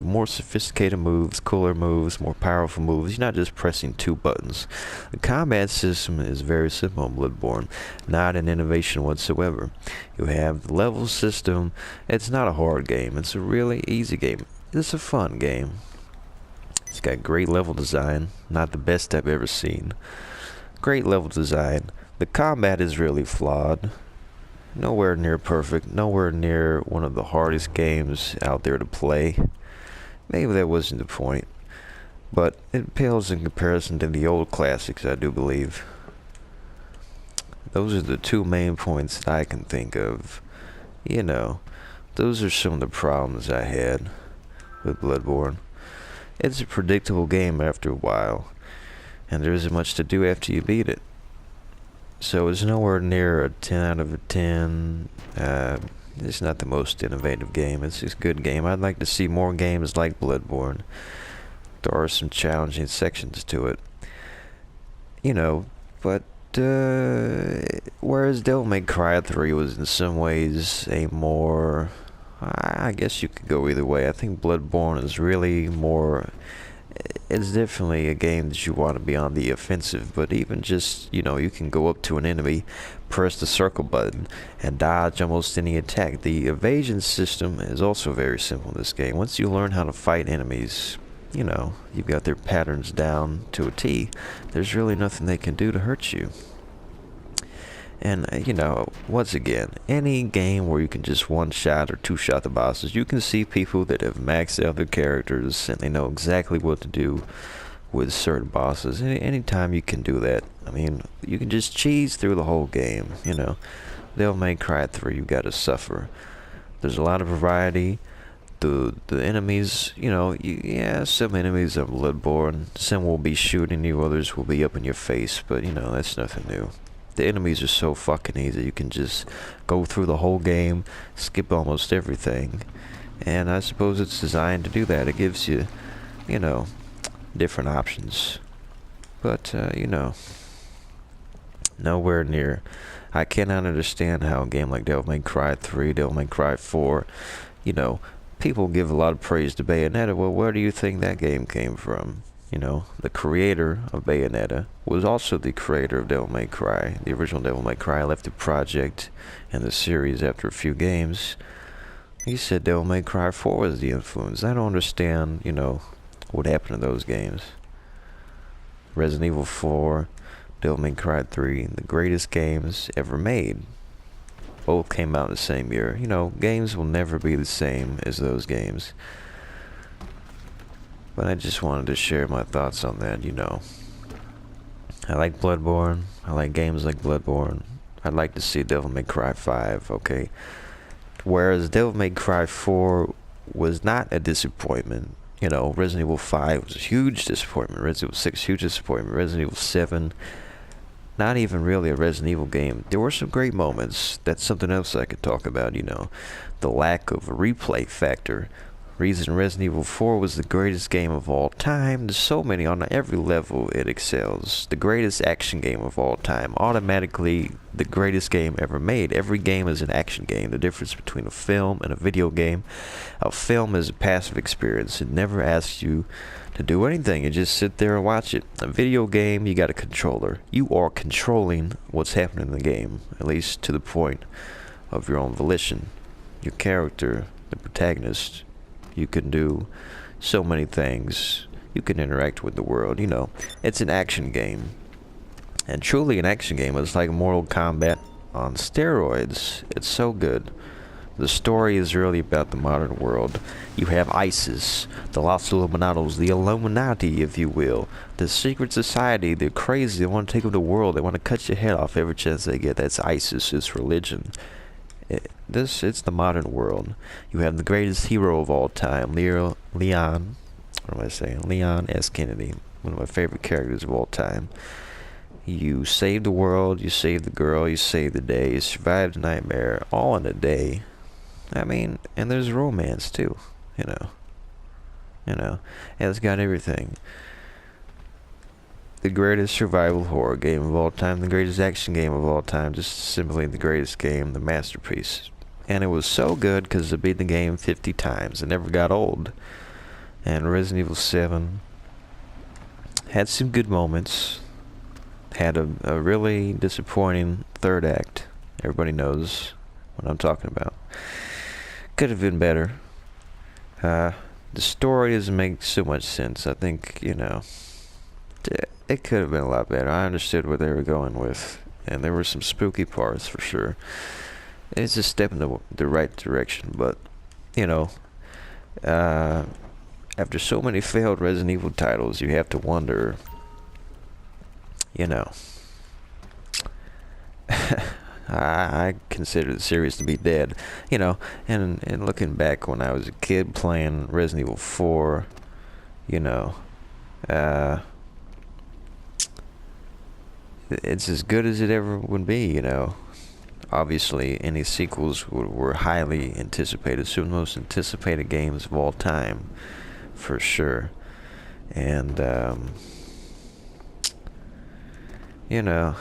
more sophisticated moves, cooler moves, more powerful moves. You're not just pressing two buttons. The combat system is very simple in Bloodborne, not an innovation whatsoever. You have the level system. It's not a hard game. It's a really easy game. It's a fun game. It's got great level design, not the best I've ever seen. Great level design. The combat is really flawed. Nowhere near perfect, nowhere near one of the hardest games out there to play. Maybe that wasn't the point, but it pales in comparison to the old classics, I do believe. Those are the two main points that I can think of. You know, those are some of the problems I had with Bloodborne. It's a predictable game after a while, and there isn't much to do after you beat it. So it's nowhere near a 10 out of a 10. It's not the most innovative game. It's just a good game. I'd like to see more games like Bloodborne. There are some challenging sections to it. You know, but whereas Devil May Cry 3 was in some ways a more... I guess you could go either way. I think Bloodborne is really more... It's definitely a game that you want to be on the offensive, but even just, you know, you can go up to an enemy, press the circle button, and dodge almost any attack. The evasion system is also very simple in this game. Once you learn how to fight enemies, you know, you've got their patterns down to a T. There's really nothing they can do to hurt you. And, you know, once again, any game where you can just one-shot or two-shot the bosses, you can see people that have maxed out their characters and they know exactly what to do with certain bosses. Anytime you can do that, I mean, you can just cheese through the whole game, you know. Devil May Cry 3, you gotta suffer. There's a lot of variety. The enemies, you know, yeah, some enemies are Bloodborne. Some will be shooting you, others will be up in your face, but, you know, that's nothing new. The enemies are so fucking easy. You can just go through the whole game, skip almost everything. And I suppose it's designed to do that. It gives you, you know, different options. But, you know, nowhere near. I cannot understand how a game like Devil May Cry 3, Devil May Cry 4, you know, people give a lot of praise to Bayonetta. Well, where do you think that game came from? You know, the creator of Bayonetta was also the creator of Devil May Cry. The original Devil May Cry left the project and the series after a few games. He said Devil May Cry 4 was the influence. I don't understand, you know, what happened to those games. Resident Evil 4, Devil May Cry 3, the greatest games ever made. Both came out in the same year. You know, games will never be the same as those games. But I just wanted to share my thoughts on that, you know. I like Bloodborne. I like games like Bloodborne. I'd like to see Devil May Cry 5, okay? Whereas Devil May Cry 4 was not a disappointment. You know, Resident Evil 5 was a huge disappointment. Resident Evil 6, huge disappointment. Resident Evil 7, not even really a Resident Evil game. There were some great moments. That's something else I could talk about, you know. The lack of a replay factor. Reason Resident Evil 4 was the greatest game of all time. There's so many, on every level it excels. The greatest action game of all time. Automatically the greatest game ever made. Every game is an action game. The difference between a film and a video game. A film is a passive experience. It never asks you to do anything. You just sit there and watch it. A video game, you got a controller. You are controlling what's happening in the game. At least to the point of your own volition. Your character, the protagonist, you can do so many things. You can interact with the world, you know. It's an action game. And truly an action game. It's like Mortal Kombat on steroids. It's so good. The story is really about the modern world. You have ISIS, the Los Illuminados, the Illuminati, if you will. The secret society, they're crazy. They want to take over the world. They want to cut your head off every chance they get. That's ISIS. It's religion. It's the modern world. You have the greatest hero of all time, Leon, what am I saying? Leon S. Kennedy, one of my favorite characters of all time. You save the world, you save the girl, you save the day, you survive the nightmare, all in a day. I mean, and there's romance too, you know. And it's got everything. The greatest survival horror game of all time, the greatest action game of all time, just simply the greatest game, the masterpiece. And it was so good because I beat the game 50 times. It never got old. And Resident Evil 7 had some good moments. Had a really disappointing third act. Everybody knows what I'm talking about. Could have been better. The story doesn't make so much sense. I think, you know, it could have been a lot better. I understood where they were going with, and there were some spooky parts for sure. It's a step in the right direction, but, you know, after so many failed Resident Evil titles, you have to wonder, you know, I consider the series to be dead, you know, and looking back when I was a kid playing Resident Evil 4, you know, it's as good as it ever would be, you know. Obviously, any sequels were highly anticipated, some of the most anticipated games of all time, for sure. And, you know,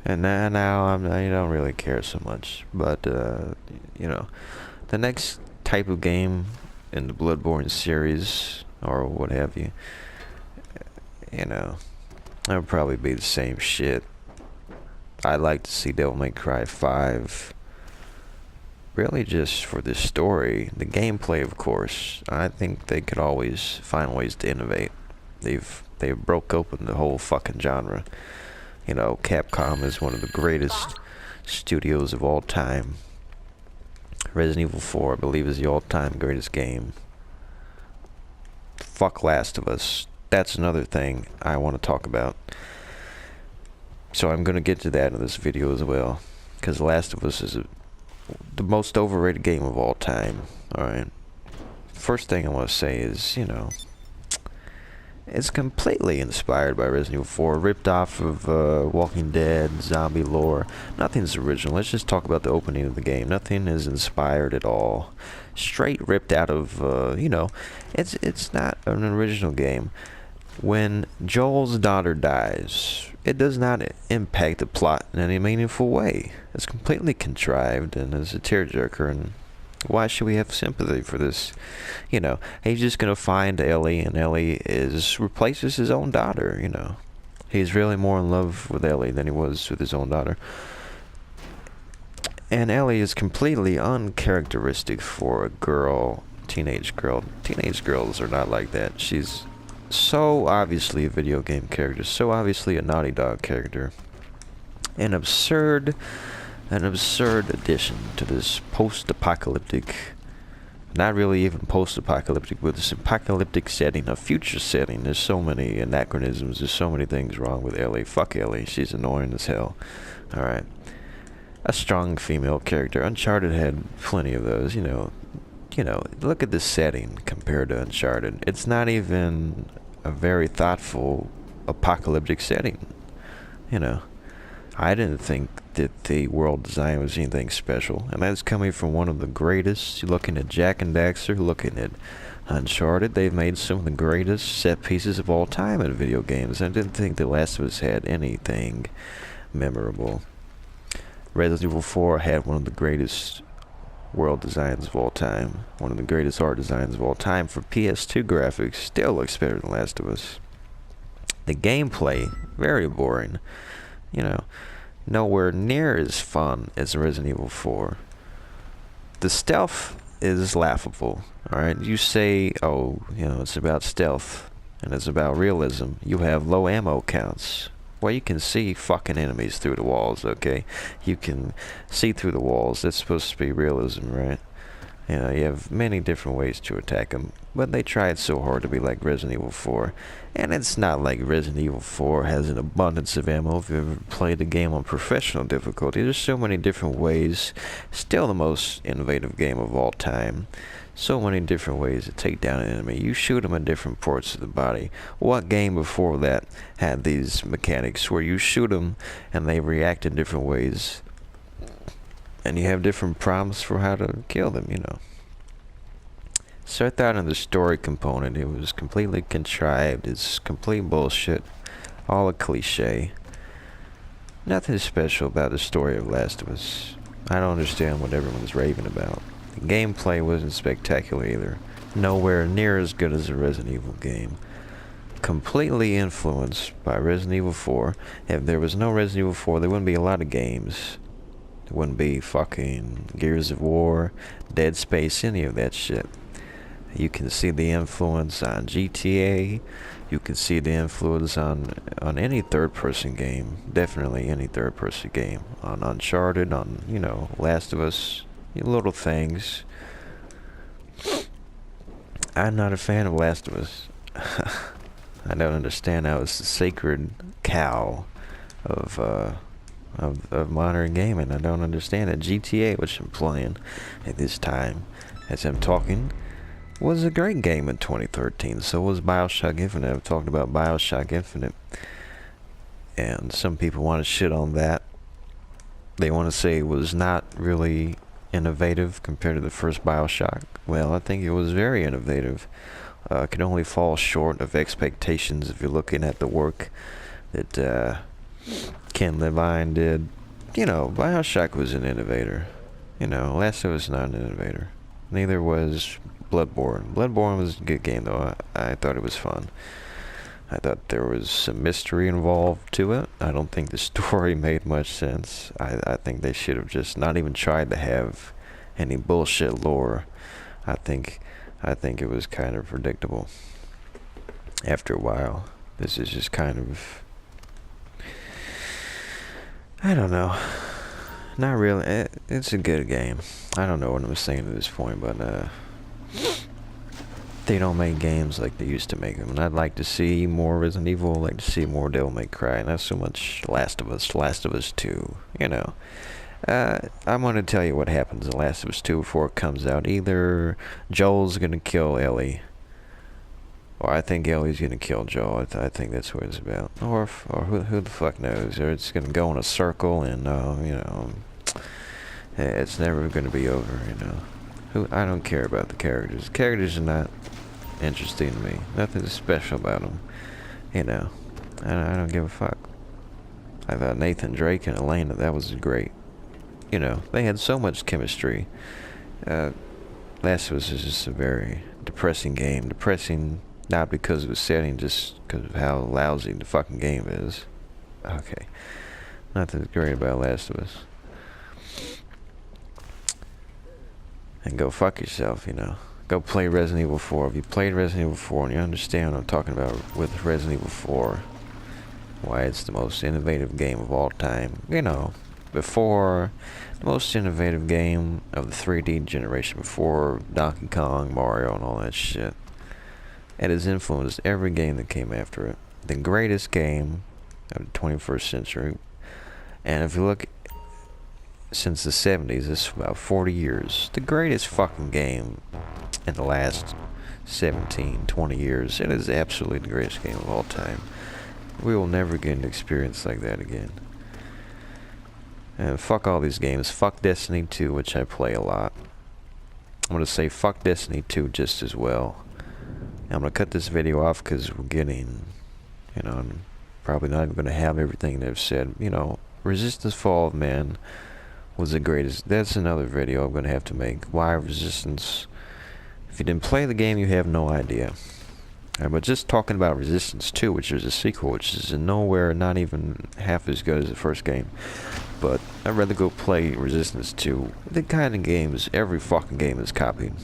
and now I don't really care so much. But, you know, the next type of game in the Bloodborne series, or what have you, you know, it'll probably be the same shit. I'd like to see Devil May Cry 5, really just for the story. The gameplay, of course, I think they could always find ways to innovate. They've broke open the whole fucking genre. You know, Capcom is one of the greatest studios of all time. Resident Evil 4, I believe, is the all-time greatest game. Fuck Last of Us. That's another thing I want to talk about. So I'm going to get to that in this video as well, because Last of Us is the most overrated game of all time. Alright. First thing I want to say is, you know, it's completely inspired by Resident Evil 4, ripped off of Walking Dead, zombie lore. Nothing's original. Let's just talk about the opening of the game. Nothing is inspired at all. Straight ripped out of, you know, it's not an original game. When Joel's daughter dies, it does not impact the plot in any meaningful way. It's completely contrived and is a tearjerker, and why should we have sympathy for this? You know, he's just gonna find Ellie, and Ellie replaces his own daughter, you know. He's really more in love with Ellie than he was with his own daughter. And Ellie is completely uncharacteristic for a girl, teenage girl. Teenage girls are not like that. She's so obviously a video game character, so obviously a Naughty Dog character. An absurd addition to this post-apocalyptic, not really even post-apocalyptic, but this apocalyptic setting, a future setting. There's so many anachronisms, there's so many things wrong with Ellie. Fuck Ellie, she's annoying as hell. Alright. A strong female character. Uncharted had plenty of those, you know, look at the setting compared to Uncharted. It's not even a very thoughtful apocalyptic setting. You know, I didn't think that the world design was anything special, and that's coming from one of the greatest. You're looking at Jak and Daxter, looking at Uncharted. They've made some of the greatest set pieces of all time in video games. I didn't think The Last of Us had anything memorable. Resident Evil 4 had one of the greatest world designs of all time, one of the greatest art designs of all time. For PS2 graphics, still looks better than Last of Us. The gameplay, very boring, you know, nowhere near as fun as Resident Evil 4. The stealth is laughable. Alright, you say, oh, you know, it's about stealth and it's about realism. You have low ammo counts. Well, you can see fucking enemies through the walls, okay? You can see through the walls. That's supposed to be realism, right? You know, you have many different ways to attack them, but they tried so hard to be like Resident Evil 4. And it's not like Resident Evil 4 has an abundance of ammo. If you've ever played the game on professional difficulty, there's so many different ways. Still the most innovative game of all time. So many different ways to take down an enemy. You shoot them in different parts of the body. What game before that had these mechanics where you shoot them and they react in different ways? And you have different prompts for how to kill them, you know. So I thought in the story component, it was completely contrived. It's complete bullshit. All a cliche. Nothing special about the story of Last of Us. I don't understand what everyone's raving about. The gameplay wasn't spectacular either. nowhere near as good as a Resident Evil game. Completely influenced by Resident Evil 4. If there was no Resident Evil 4, there wouldn't be a lot of games. There wouldn't be fucking Gears of War, Dead Space, any of that shit. You can see the influence on GTA. You can see the influence on any third-person game. Definitely any third-person game. On Uncharted, on, you know, Last of Us, little things. I'm not a fan of Last of Us. I don't understand how it's the sacred cow of modern gaming. I don't understand it. GTA, which I'm playing at this time as I'm talking, was a great game in 2013. So was BioShock Infinite. I've talked about BioShock Infinite, and some people want to shit on that. They want to say it was not really innovative compared to the first BioShock. Well, I think it was very innovative. Could only fall short of expectations if you're looking at the work that Ken Levine did. You know, BioShock was an innovator. You know, Last of Us not an innovator. Neither was Bloodborne. Bloodborne was a good game, though. I thought it was fun. I thought there was some mystery involved to it. I don't think the story made much sense. I think they should have just not even tried to have any bullshit lore. I think it was kind of predictable after a while. This is just kind of, I don't know. Not really. It's a good game. I don't know what I'm saying at this point, but they don't make games like they used to make them. And I'd like to see more Resident Evil. I'd like to see more Devil May Cry. Not so much Last of Us 2, you know. I'm going to tell you what happens in Last of Us 2 before it comes out. Either Joel's going to kill Ellie, or I think Ellie's going to kill Joel. I think that's what it's about. Or who the fuck knows. Or it's going to go in a circle and, you know, it's never going to be over, you know. I don't care about the characters. The characters are not interesting to me. Nothing special about them, you know. I don't give a fuck. I thought Nathan Drake and Elena, that was great. You know, they had so much chemistry. Last of Us is just a very depressing game. Depressing not because of the setting, just because of how lousy the fucking game is. Okay. Nothing's great about Last of Us. And go fuck yourself, you know. Go play Resident Evil 4. If you played Resident Evil 4 and you understand what I'm talking about with Resident Evil 4, why it's the most innovative game of all time, you know. Before the most innovative game of the 3D generation, before Donkey Kong, Mario, and all that shit. It has influenced every game that came after it. The greatest game of the 21st century. And if you look since the 70s, it's about 40 years. The greatest fucking game in the last 17, 20 years. It is absolutely the greatest game of all time. We will never get an experience like that again. And fuck all these games. Fuck Destiny 2, which I play a lot. I'm going to say fuck Destiny 2 just as well. I'm going to cut this video off because we're getting, you know, I'm probably not even going to have everything they've said. You know, Resistance Fall of Man was the greatest. That's another video I'm going to have to make. Why Resistance? If you didn't play the game, you have no idea. But just talking about Resistance 2, which is a sequel, which is nowhere, not even half as good as the first game. But I'd rather go play Resistance 2. The kind of games, every fucking game is copied.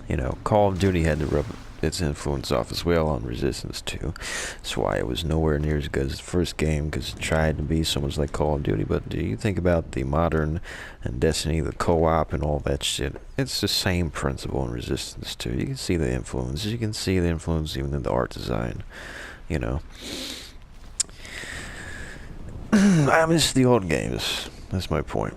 You know, Call of Duty had to rub its influence off as well on Resistance 2. That's why it was nowhere near as good as the first game, because it tried to be so much like Call of Duty. But do you think about the modern and Destiny, the co-op and all that shit? It's the same principle in Resistance 2. You can see the influence. You can see the influence even in the art design. You know. I miss the old games. That's my point.